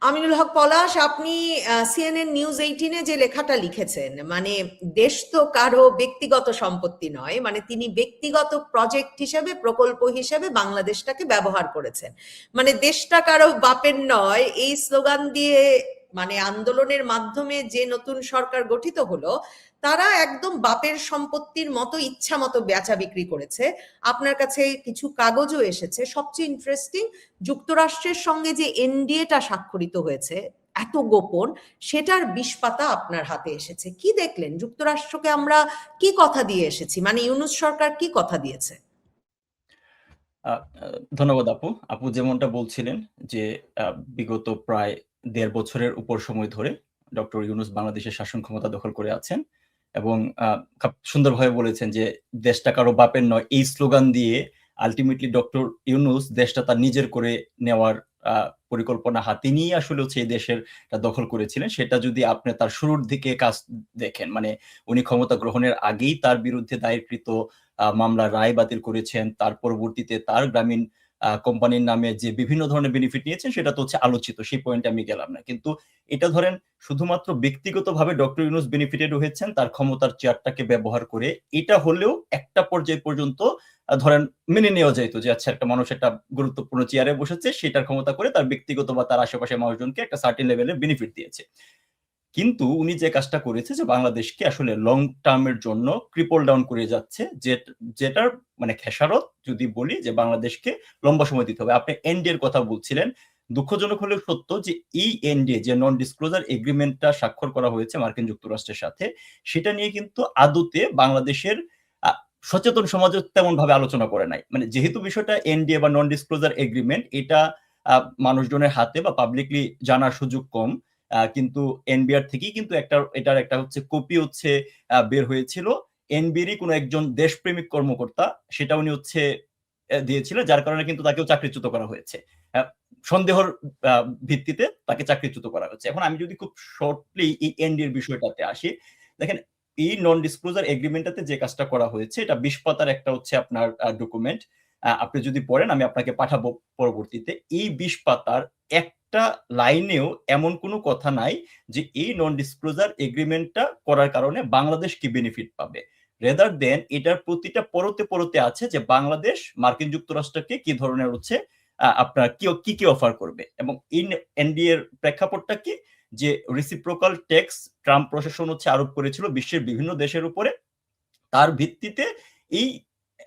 আমিনুল হক পলাশ, আপনি CNN news 18-এ যে লেখাটা লিখেছেন, মানে দেশ তো কারো ব্যক্তিগত সম্পত্তি নয়, মানে তিনি ব্যক্তিগত প্রজেক্ট হিসেবে, প্রকল্প হিসেবে বাংলাদেশটাকে ব্যবহার করেছেন। মানে দেশটা কারো বাপের নয় এই স্লোগান দিয়ে, মানে আন্দোলনের মাধ্যমে যে নতুন সরকার গঠিত হলো, তারা একদম বাপের সম্পত্তির মতো ইচ্ছা মতো বেচা বিক্রি করেছে। আপনার কাছে কিছু কাগজও এসেছে। সবচেয়ে ইন্টারেস্টিং, যুক্তরাষ্ট্রের সঙ্গে যে এনডিএটা স্বাক্ষরিত হয়েছে এত গোপন, সেটার 20 পাতা আপনার হাতে এসেছে। কি দেখলেন? যুক্তরাষ্ট্রকে আমরা কি কথা দিয়ে এসেছি, মানে ইউনূস সরকার কি কথা দিয়েছে? ধন্যবাদ আপু। আপু যেমনটা বলছিলেন যে বিগত প্রায় ১.৫ বছরের উপর সময় ধরে ডক্টর ইউনূস বাংলাদেশের শাসন ক্ষমতা দখল করে আছেন এবং খুব সুন্দরভাবে বলেছেন যে দেশটা কারো বাপের নয় এই স্লোগান দিয়ে আল্টিমেটলি ডক্টর ইউনূস দেশটা তার নিজের করে নেওয়ার পরিকল্পনা হাতে নিয়ে আসলে হচ্ছে এই দেশের দখল করেছিলেন। সেটা যদি আপনি তার শুরুর দিকে কাজ দেখেন, মানে উনি ক্ষমতা গ্রহণের আগেই তার বিরুদ্ধে দায়েরকৃত মামলার রায় বাতিল করেছেন। তার পরবর্তীতে তার গ্রামীণ কোম্পানির নামে যে বিভিন্ন ধরনের বেনিফিট নিয়েছেন সেটা তো হচ্ছে আলোচিত। সেই পয়েন্টে আমি গেলাম না। কিন্তু এটা ধরেন শুধুমাত্র ব্যক্তিগতভাবে ডক্টর ইউনূস বেনিফিটেড হয়েছেন তার ক্ষমতার চেয়ারটাকে ব্যবহার করে। এটা হলেও একটা পর্যায় পর্যন্ত ধরেন মেনে নেওয়া যাইত যে আচ্ছা একটা মানুষ একটা গুরুত্বপূর্ণ চেয়ারে বসেছে, সেটার ক্ষমতা করে তার ব্যক্তিগত বা তার আশেপাশের মানুষজনকে একটা সার্টেন লেভেলের বেনিফিট দিয়েছে। কিন্তু উনি যে কাজটা করেছে যে বাংলাদেশকে আসলে লং টার্মের জন্য ক্রিপল ডাউন করে যাচ্ছে, যেটার মানে খেসারত যদি বলি যে বাংলাদেশকে লম্বা সময় দিতে হবে। আপনি এনডিএ এর কথা বলছিলেন। দুঃখজনক হলেও সত্য যে এই এনডিএ যে নন ডিসক্লোজার এগ্রিমেন্টটা স্বাক্ষর করা হয়েছে মার্কিন যুক্তরাষ্ট্রের সাথে, সেটা নিয়ে কিন্তু আদতে বাংলাদেশের সচেতন সমাজও তেমন ভাবে আলোচনা করে নাই। মানে যেহেতু বিষয়টা এনডিএ বা নন ডিসক্লোজার এগ্রিমেন্ট, এটা মানুষজনের হাতে বা পাবলিকলি জানার সুযোগ কম। কিন্তু এনবিআর থেকেই কিন্তু এটার একটা হচ্ছে কপি হচ্ছে বের হয়েছিল। এনবিআরই কোনো একজন দেশপ্রেমিক কর্মকর্তা সেটা উনি হচ্ছে দিয়েছিলেন, যার কারণে কিন্তু তাকেও চাকরিচ্যুত করা হয়েছে। সন্দেহর ভিত্তিতে তাকে চাকরিচ্যুত করা হয়েছে। এখন আমি যদি খুব শর্টলি এই এনডিএর বিষয়টাতে আসি, দেখেন এই নন ডিসক্লোজার এগ্রিমেন্টটাতে যে কাজটা করা হয়েছে এটা 20 পাতার একটা হচ্ছে আপনার ডকুমেন্ট। আপনি যদি পড়েন আমি আপনাকে পাঠাবো পরবর্তীতে। এই 20 পাতার একটা লাইনেও এমন কোনো কথা নাই যে এই নন ডিসক্লোজার এগ্রিমেন্টটা করার কারণে বাংলাদেশ কি বেনিফিট পাবে। রেদার দেন এটার প্রতিটা পরতে পরতে আছে যে বাংলাদেশ মার্কিন যুক্তরাষ্ট্রকে কি ধরনের হচ্ছে আপনার কি কি অফার করবে। এবং ইন এনডিএ এর প্রেক্ষাপটটা কি, যে রেসিপ্রোকাল ট্যাক্স ট্রাম্প প্রশাসন হচ্ছে আরোপ করেছিল বিশ্বের বিভিন্ন দেশের উপরে। তার ভিত্তিতে এই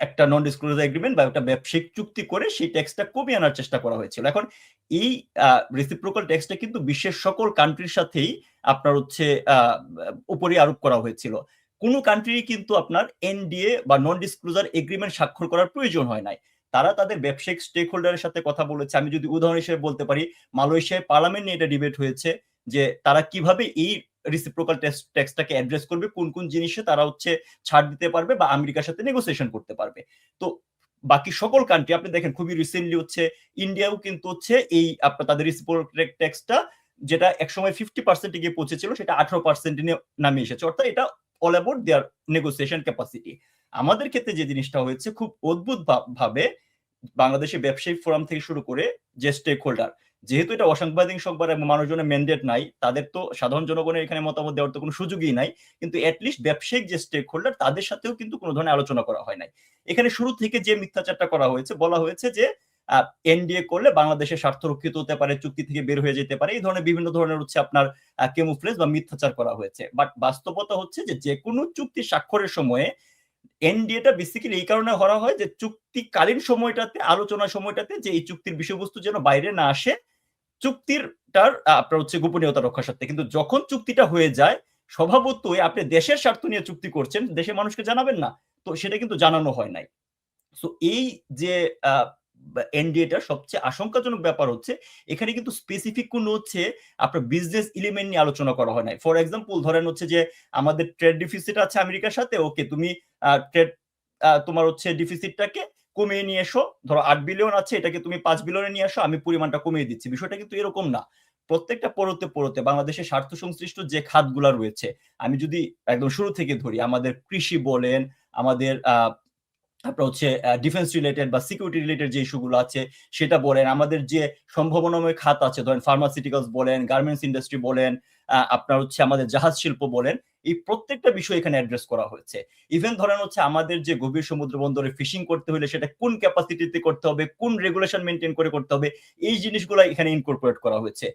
একটা নন ডিসক্লোজার এগ্রিমেন্ট বা একটা ব্যবসায়িক চুক্তি করে সেই ট্যাক্সটা কমিয়ে আনার চেষ্টা করা হয়েছিল। এখন এই রেসিপ্রোকাল ট্যাক্সটা কিন্তু বিশ্বের সকল কান্ট্রির সাথেই আপনার হচ্ছে উপরে আরোপ করা হয়েছিল। কোন কান্ট্রি কিন্তু আপনার এনডিএ বা নন ডিসক্লোজার এগ্রিমেন্ট স্বাক্ষর করার প্রয়োজন হয় নাই। তারা তাদের ব্যবসায়িক স্টেক হোল্ডারের সাথে কথা বলেছে। আমি যদি উদাহরণ হিসেবে বলতে পারি, মালয়েশিয়ায় পার্লামেন্ট নিয়ে এটা ডিবেট হয়েছে যে তারা কিভাবে এই রিসিপ্রোকাল ট্যাক্সটাকে অ্যাড্রেস করবে, কোন কোন জিনিসে তারা হচ্ছে ছাড় দিতে পারবে বা আমেরিকার সাথে নেগোসিয়েশন করতে পারবে। তো বাকি সকল কান্ট্রি আপনি দেখেন খুবই রিসেন্টলি হচ্ছে ইন্ডিয়াও কিন্তু হচ্ছে এই আপনার তাদের রিসিপ্রোকাল ট্যাক্সটা যেটা একসময় 50% গিয়ে পৌঁছেছিল সেটা 18% নামিয়ে এসেছে। অর্থাৎ এটা all about their negotiation capacity. আমাদের ক্ষেত্রে যে জিনিসটা হয়েছে খুব অদ্ভুত ভাবে বাংলাদেশের ব্যবসায়িক ফোরাম থেকে শুরু করে যে স্টেক হোল্ডার, যেহেতু এটা অসাংবাদিক সংবাদ এবং মানুষজনের ম্যান্ডেট নাই, তাদের তো সাধারণ জনগণের এখানে মতামত দেওয়ার তো কোনো সুযোগই নাই। কিন্তু অ্যাটলিস্ট ব্যবসায়িক যে স্টেক হোল্ডার তাদের সাথেও কিন্তু কোনো ধরনের আলোচনা করা হয় নাই। এখানে শুরু থেকে যে মিথ্যাচারটা করা হয়েছে, বলা হয়েছে যে এনডিএ করলে বাংলাদেশের স্বার্থ রক্ষিত হতে পারে, চুক্তি থেকে বের হয়ে যেতে পারে, এই ধরনের বিভিন্ন ধরনের হচ্ছে আপনার কেমুফ্লেজ বা মিথ্যাচার করা হয়েছে। বাট বাস্তবতা হচ্ছে যে কোনো চুক্তি স্বাক্ষরের সময়ে এনডিএটা বেসিক্যালি এই কারণে করা হয় যে চুক্তিকালীন সময়টাতে, আলোচনার সময়টাতে যে এই চুক্তির বিষয়বস্তু যেন বাইরে না আসে, চুক্তিটার আপনার হচ্ছে গোপনীয়তা রক্ষার স্বার্থে। কিন্তু যখন চুক্তিটা হয়ে যায়, স্বভাবতই আপনি দেশের স্বার্থ নিয়ে চুক্তি করছেন, দেশের মানুষকে জানাবেন না, তো সেটা কিন্তু জানানো হয় নাই। সো এই যে এনডিএটার সবচেয়ে আশঙ্কাজনক ব্যাপার হচ্ছে এখানে কিন্তু স্পেসিফিক কোন হচ্ছে আপনার বিজনেস এলিমেন্ট নিয়ে আলোচনা করা হয় নাই। ফর এক্সাম্পল ধরেন হচ্ছে যে আমাদের ট্রেড ডিফিসিট আছে আমেরিকার সাথে, ওকে তুমি ট্রেড তোমার হচ্ছে ডিফিসিটটাকে কমিয়ে নিয়ে এসো, ধরো 8 বিলিয়ন আছে, এটাকে তুমি 5 বিলিয়নে নিয়ে আসো, আমি পরিমাণটা কমিয়ে দিচ্ছি। বিষয়টা কিন্তু এরকম না। প্রত্যেকটা পরতে পরতে বাংলাদেশের স্বার্থ সংশ্লিষ্ট যে খাতগুলা রয়েছে, আমি যদি একদম শুরু থেকে ধরি, আমাদের কৃষি বলেন, আমাদের আপনার হচ্ছে ডিফেন্স রিলেটেড বা সিকিউরিটি রিলেটেড যে ইস্যুগুলো আছে সেটা বলেন, আমাদের যে সম্ভাবনাময় খাত আছে, ধরেন ফার্মাসিউটিক্যালস বলেন, গার্মেন্টস ইন্ডাস্ট্রি বলেন, আপনার হচ্ছে আমাদের জাহাজ শিল্প বলেন, এই প্রত্যেকটা বিষয় এখানে অ্যাড্রেস করা হয়েছে। ইভেন ধরেন হচ্ছে আমাদের যে গভীর সমুদ্র বন্দরে ফিশিং করতে হলে সেটা কোন ক্যাপাসিটিতে করতে হবে, কোন রেগুলেশন মেনটেন করে করতে হবে, এই জিনিসগুলো এখানে ইনকর্পোরেট করা হয়েছে।